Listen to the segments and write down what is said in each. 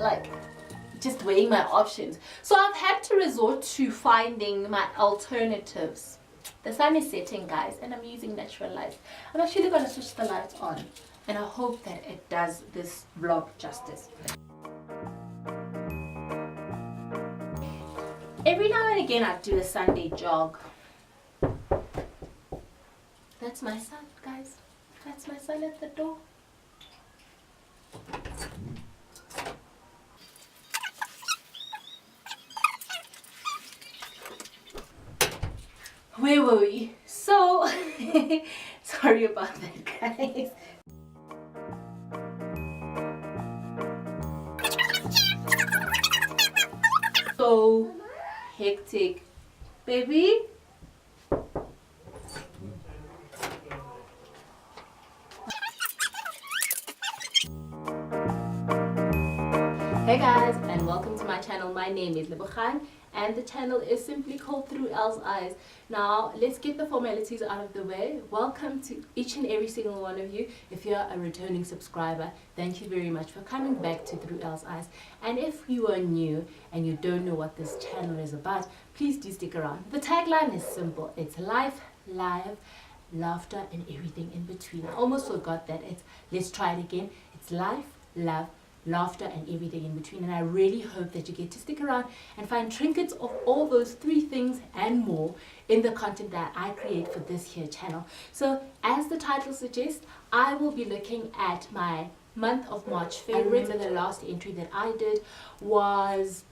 like just weighing my options. So I've had to resort to finding my alternatives. The sun is setting, guys, and I'm using natural light. I'm actually going to switch the lights on, and I hope that it does this vlog justice. Every now and again I do a Sunday jog. That's my son, guys. That's my son at the door. Where were we? So, sorry about that, guys. So hectic, baby. Hey guys, and welcome to my channel. My name is Lebogang, and the channel is simply called Through Elle's Eyes. Now, let's get the formalities out of the way. Welcome to each and every single one of you. If you're a returning subscriber, thank you very much for coming back to Through Elle's Eyes. And if you are new and you don't know what this channel is about, please do stick around. The tagline is simple. It's life, live, laughter, and everything in between. I almost forgot that. Let's try it again. It's life, love, laughter, and everything in between. And I really hope that you get to stick around and find trinkets of all those three things and more in the content that I create for this here channel. So as the title suggests, I will be looking at my month of March favorites. And the last entry that I did was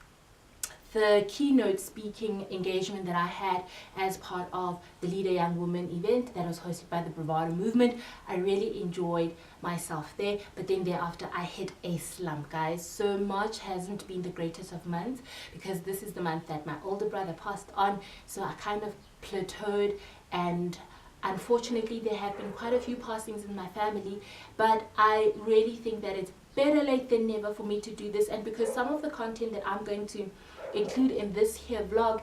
the keynote speaking engagement that I had as part of the Leader Young Woman event that was hosted by the Bravado Movement. I really enjoyed myself there, but then thereafter I hit a slump, guys. So March hasn't been the greatest of months because this is the month that my older brother passed on, so I kind of plateaued, and unfortunately there have been quite a few passings in my family, but I really think that it's better late than never for me to do this. And because some of the content that I'm going to include in this here vlog,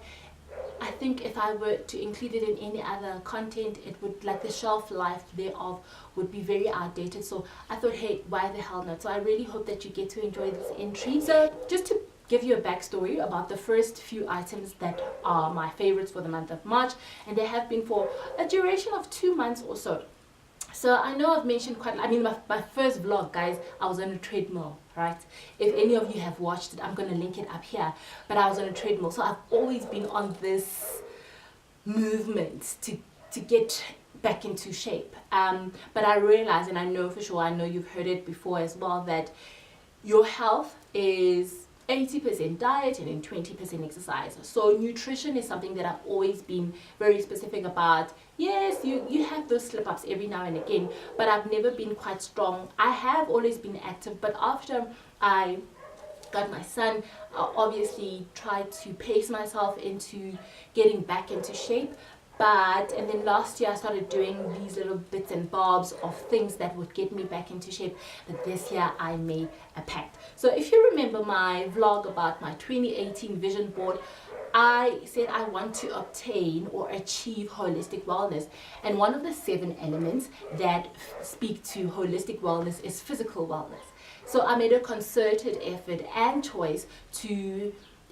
I think if I were to include it in any other content, it would, like, the shelf life thereof would be very outdated. So I thought, hey, why the hell not? So I really hope that you get to enjoy this entry. So just to give you a backstory about the first few items that are my favorites for the month of March, and they have been for a duration of 2 months or so. So I know I've mentioned my first vlog, guys, I was on a treadmill, right? If any of you have watched it, I'm going to link it up here. But I was on a treadmill, so I've always been on this movement to get back into shape. But I realize, and I know for sure, I know you've heard it before as well, that your health is 80% diet and then 20% exercise. So nutrition is something that I've always been very specific about. Yes, you have those slip-ups every now and again, but I've never been quite strong. I have always been active, but after I got my son, I obviously tried to pace myself into getting back into shape. And then last year I started doing these little bits and bobs of things that would get me back into shape. But this year I made a pact. So if you remember my vlog about my 2018 vision board, I said I want to obtain or achieve holistic wellness. And one of the 7 elements that speak to holistic wellness is physical wellness. So I made a concerted effort and choice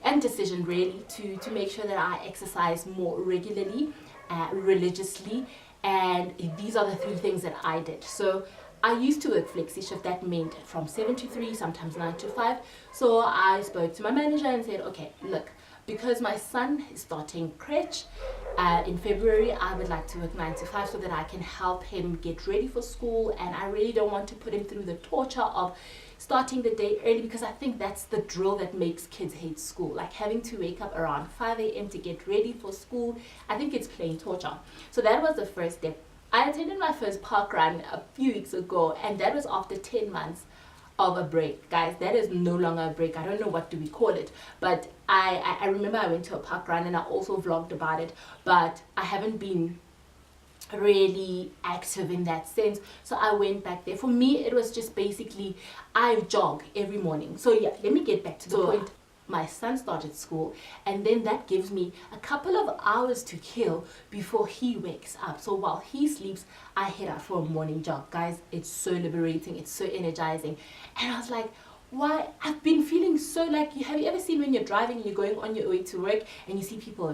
and decision really to make sure that I exercise more regularly, religiously, and these are the 3 things that I did. So I used to work flexi shift. That meant from 7 to 3, sometimes 9 to 5. So I spoke to my manager and said, okay, look, because my son is starting crèche in February, I would like to work 9 to 5 so that I can help him get ready for school, and I really don't want to put him through the torture of starting the day early, because I think that's the drill that makes kids hate school, like having to wake up around 5 a.m. to get ready for school. I think it's plain torture. So that was the first step. I attended my first park run a few weeks ago, and that was after 10 months of a break. Guys, that is no longer a break. I don't know what do we call it, but I remember I went to a park run and I also vlogged about it, but I haven't been really active in that sense. So I went back there. For me, it was just basically I jog every morning. So yeah, let me get back to the point. My son started school, and then that gives me a couple of hours to kill before he wakes up. So while he sleeps, I head out for a morning jog. Guys, it's so liberating, it's so energizing. And I was like, why I've been feeling so like, have you ever seen when you're driving and you're going on your way to work and you see people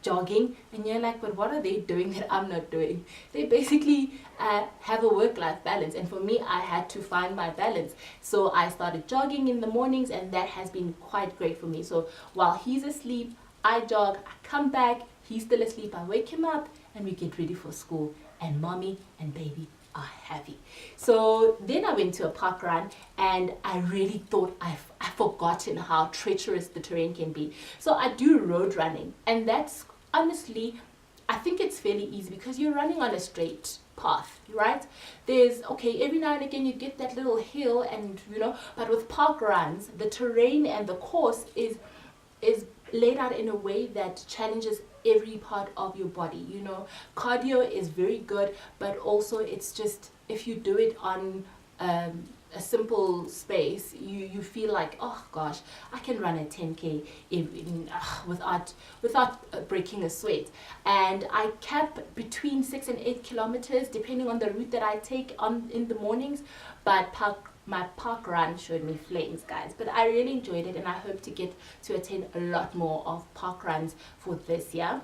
jogging and you're like, but what are they doing that I'm not doing? They basically have a work-life balance, and for me, I had to find my balance. So I started jogging in the mornings, and that has been quite great for me. So while he's asleep, I jog, I come back, he's still asleep, I wake him up, and we get ready for school, and mommy and baby are happy. So then I went to a park run, and I really thought I've forgotten how treacherous the terrain can be. So I do road running, and that's honestly, I think it's fairly easy because you're running on a straight path, right? There's, okay, every now and again you get that little hill, and but with park runs, the terrain and the course is laid out in a way that challenges every part of your body. Cardio is very good, but also it's just, if you do it on a simple space, you feel like, oh gosh, I can run a 10k without breaking a sweat. And I cap between 6 and 8 kilometers depending on the route that I take in the mornings, but my park run showed me flames, guys. But I really enjoyed it, and I hope to get to attend a lot more of park runs for this year.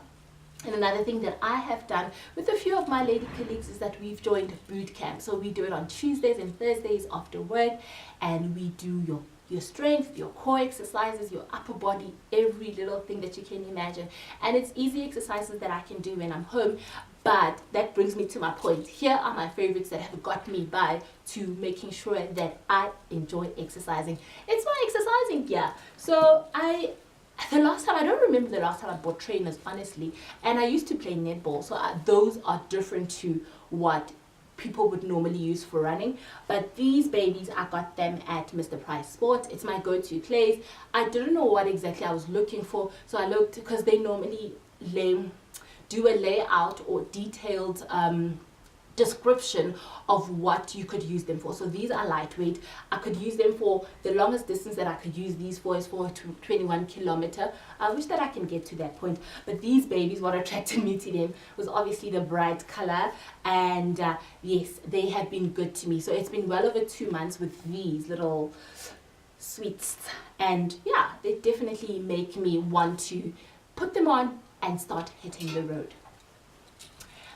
And another thing that I have done with a few of my lady colleagues is that we've joined boot camp. So we do it on Tuesdays and Thursdays after work, and we do your strength, your core exercises, your upper body, every little thing that you can imagine. And it's easy exercises that I can do when I'm home. But that brings me to my point. Here are my favorites that have got me by to making sure that I enjoy exercising. It's my exercising gear. So I don't remember the last time I bought trainers, honestly. And I used to play netball, so those are different to what people would normally use for running. But these babies, I got them at Mr. Price Sports. It's my go-to clays. I didn't know what exactly I was looking for, so I looked, because they normally do a layout or detailed description of what you could use them for. So these are lightweight. I could use them for the longest distance that I could use these for is for 21 kilometer. I wish that I can get to that point. But these babies, what attracted me to them was obviously the bright color, and yes, they have been good to me. So it's been well over 2 months with these little sweets, and yeah, they definitely make me want to put them on and start hitting the road.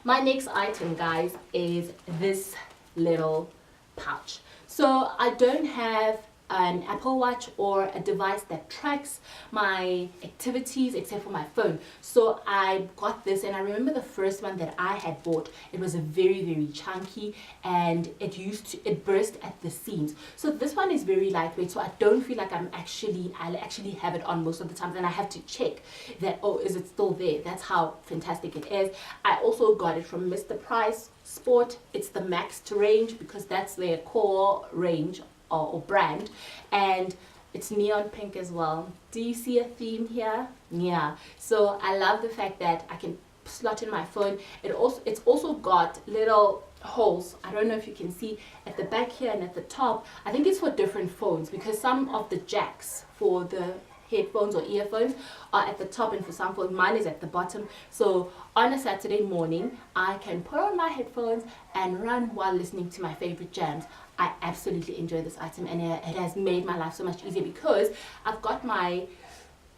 My next item, guys, is this little pouch. So I don't have an Apple Watch or a device that tracks my activities except for my phone. So I got this, and I remember the first one that I had bought, it was a very, very chunky, and it burst at the seams. So this one is very lightweight, so I don't feel like I'll actually have it on most of the time, and I have to check that, oh, is it still there? That's how fantastic it is. I also got it from Mr. Price Sport. It's the Max range, because that's their core range or brand, and it's neon pink as well. Do you see a theme here? Yeah. So I love the fact that I can slot in my phone. It's also got little holes. I don't know if you can see at the back here and at the top. I think it's for different phones, because some of the jacks for the headphones or earphones are at the top, and for some phones mine is at the bottom. So on a Saturday morning, I can put on my headphones and run while listening to my favorite jams. I absolutely enjoy this item, and it has made my life so much easier, because I've got my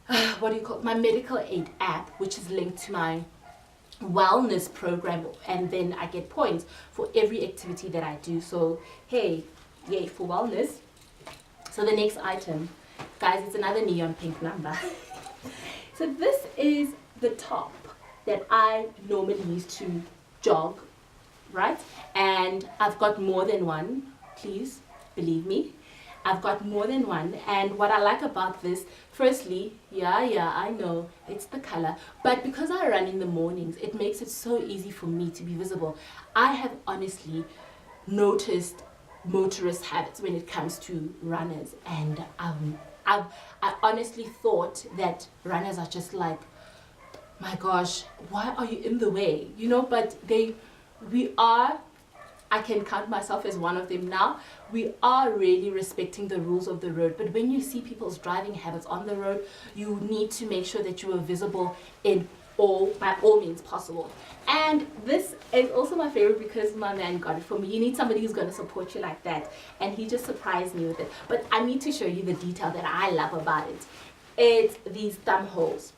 my medical aid app, which is linked to my wellness program, and then I get points for every activity that I do. So hey, yay for wellness. So the next item, guys, it's another neon pink number. So this is the top that I normally use to jog, right? And I've got more than one. Please believe me, I've got more than one. And what I like about this, firstly, yeah, I know it's the color, but because I run in the mornings, it makes it so easy for me to be visible. I have honestly noticed motorist habits when it comes to runners, and I honestly thought that runners are just like, my gosh, why are you in the way? But I can count myself as one of them now. We are really respecting the rules of the road. But when you see people's driving habits on the road, you need to make sure that you are visible in or by all means possible. And this is also my favorite because my man got it for me. You need somebody who's going to support you like that, and he just surprised me with it. But I need to show you the detail that I love about it. It's these thumb holes,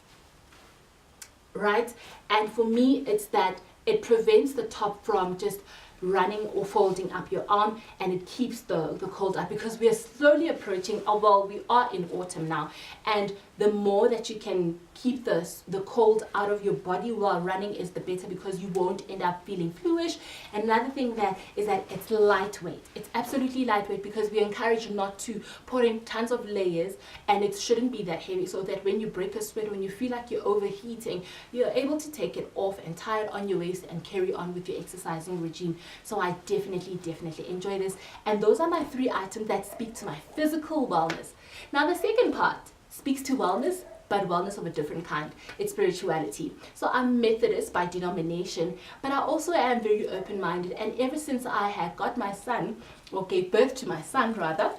right? And for me, it's that it prevents the top from just running or folding up your arm, and it keeps the cold out, because we are slowly approaching, well, we are in autumn now, and the more that you can keep the cold out of your body while running is the better, because you won't end up feeling fluish. And another thing that is that it's lightweight. It's absolutely lightweight, because we encourage not to put in tons of layers, and it shouldn't be that heavy, so that when you break a sweat, when you feel like you're overheating, you're able to take it off and tie it on your waist and carry on with your exercising regime. So I definitely enjoy this, and those are my 3 items that speak to my physical wellness. Now the second part speaks to wellness, but wellness of a different kind. It's spirituality. So I'm Methodist by denomination, but I also am very open-minded, and ever since I had got my son, or gave birth to my son rather,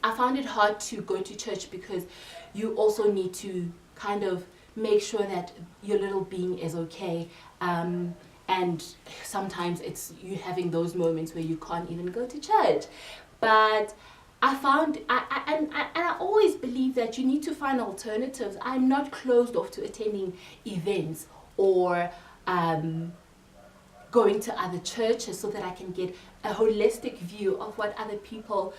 I found it hard to go to church, because you also need to kind of make sure that your little being is okay. And sometimes it's you having those moments where you can't even go to church. But I found, I always believe that you need to find alternatives. I'm not closed off to attending events or going to other churches, so that I can get a holistic view of what other people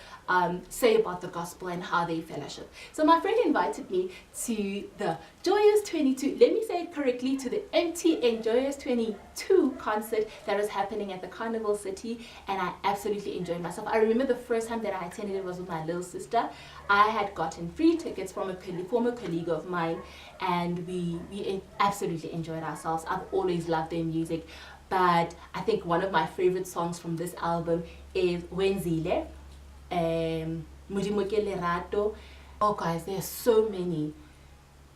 say about the gospel and how they fellowship. So my friend invited me to the Joyous 22, let me say it correctly, to the MTN Joyous 22 concert that was happening at the Carnival City, and I absolutely enjoyed myself. I remember the first time that I attended it was with my little sister. I had gotten free tickets from a former colleague of mine, and we absolutely enjoyed ourselves. I've always loved their music. But I think one of my favorite songs from this album is Wenzile, Modimo ke Lerato. Oh guys, there's so many.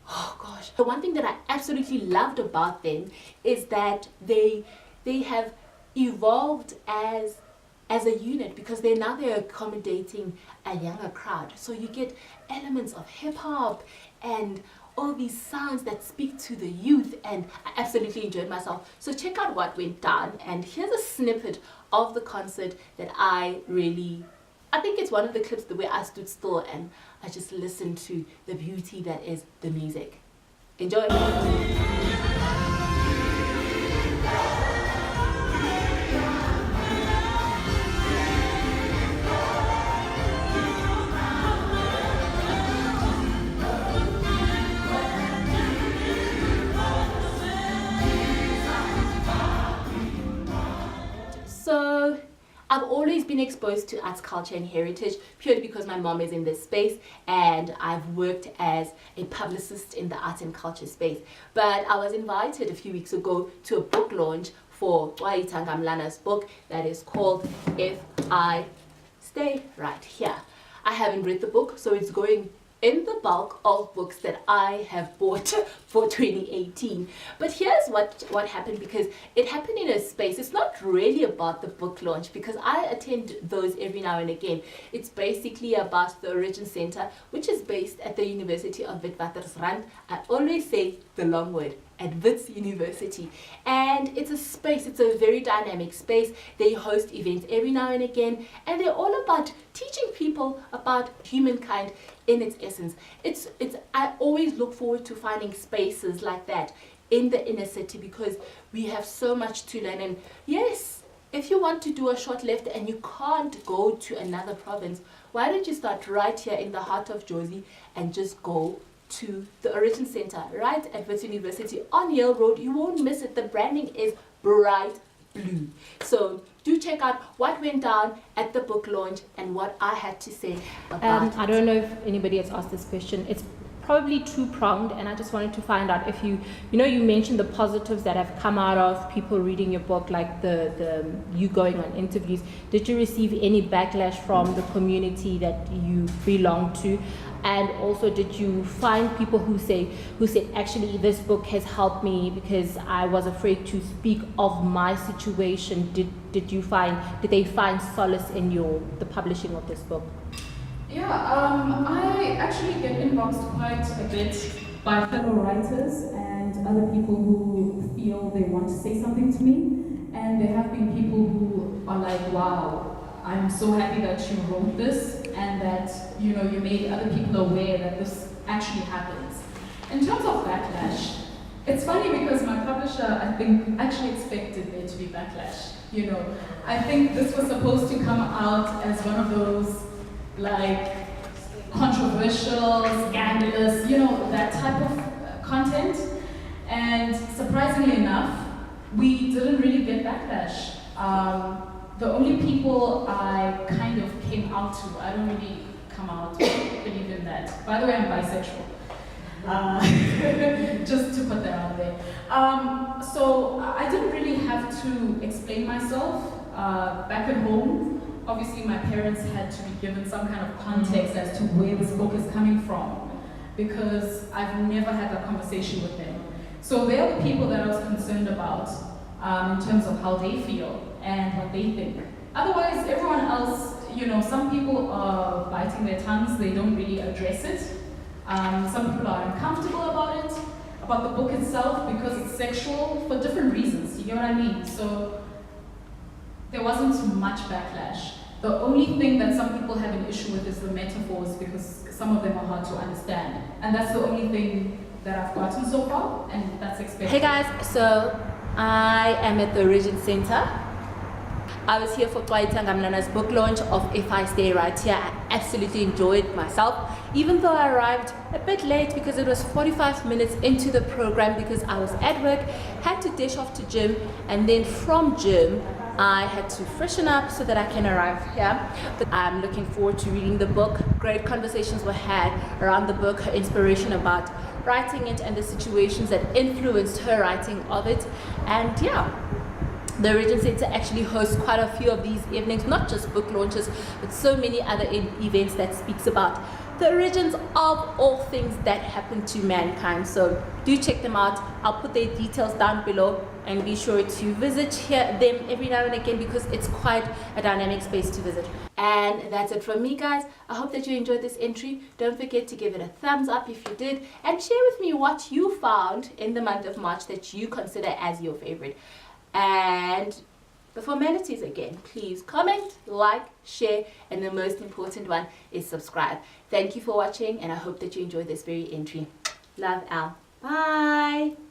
Oh gosh. The one thing that I absolutely loved about them is that they have evolved as a unit, because they're accommodating a younger crowd. So you get elements of hip hop and all these sounds that speak to the youth, and I absolutely enjoyed myself. So check out what went down, and here's a snippet of the concert that I think it's one of the clips where I stood still and I just listened to the beauty that is the music. Enjoy. So I've always been exposed to arts, culture and heritage purely because my mom is in this space, and I've worked as a publicist in the arts and culture space. But I was invited a few weeks ago to a book launch for Waita Ngamlana's book that is called If I Stay Right Here. I haven't read the book, so it's going in the bulk of books that I have bought for 2018. But here's what happened, because it happened in a space. It's not really about the book launch, because I attend those every now and again. It's basically about the Origin Center, which is based at the University of Witwatersrand. I always say the long word, at Wits University. And it's a space, it's a very dynamic space. They host events every now and again, and they're all about teaching people about humankind in its essence. I always look forward to finding spaces like that in the inner city, because we have so much to learn. And yes, if you want to do a short left and you can't go to another province, why don't you start right here in the heart of Jozi and just go to the Origin Center right at Wits University on Yale Road. You won't miss it. The branding is bright blue. So do check out what went down at the book launch and what I had to say about it. I don't know if anybody has asked this question. It's probably two-pronged, and I just wanted to find out if you mentioned the positives that have come out of people reading your book, like the you going on interviews. Did you receive any backlash from the community that you belong to? And also, did you find people who said actually this book has helped me because I was afraid to speak of my situation? Did they find solace in the publishing of this book? Yeah, I actually get inboxed quite a bit by fellow writers, and other people who feel they want to say something to me, and there have been people who are like, wow, I'm so happy that you wrote this and that you made other people aware that this actually happens. In terms of backlash, it's funny because my publisher, I think, actually expected there to be backlash. I think this was supposed to come out as one of those like controversial, scandalous, that type of content. And surprisingly enough, we didn't really get backlash. The only people I kind of came out to, I don't really come out, believe in that. By the way, I'm bisexual. Just to put that out there. So I didn't really have to explain myself. Back at home, obviously my parents had to be given some kind of context as to where this book is coming from, because I've never had that conversation with them. So they are the people that I was concerned about in terms of how they feel and what they think. Otherwise, everyone else, some people are biting their tongues, they don't really address it. Some people are uncomfortable about it, about the book itself, because it's sexual for different reasons, you know what I mean? So there wasn't much backlash. The only thing that some people have an issue with is the metaphors, because some of them are hard to understand. And that's the only thing that I've gotten so far, and that's expected. Hey guys, so I am at the Origin Center. I was here for Kwaitang Amnana's book launch of If I Stay Right Here. I absolutely enjoyed myself, even though I arrived a bit late because it was 45 minutes into the program because I was at work, had to dash off to gym, and then from gym, I had to freshen up so that I can arrive here. But I'm looking forward to reading the book. Great conversations were had around the book, her inspiration about writing it and the situations that influenced her writing of it. And yeah, the Origin Center actually hosts quite a few of these evenings, not just book launches, but so many other events that speaks about the origins of all things that happen to mankind. So do check them out. I'll put their details down below, and be sure to visit them every now and again because it's quite a dynamic space to visit. And that's it from me, guys. I hope that you enjoyed this entry. Don't forget to give it a thumbs up if you did, and share with me what you found in the month of March that you consider as your favorite. And the formalities again, please comment, like, share, and the most important one is subscribe. Thank you for watching, and I hope that you enjoyed this very entry. Love, Elle. Bye.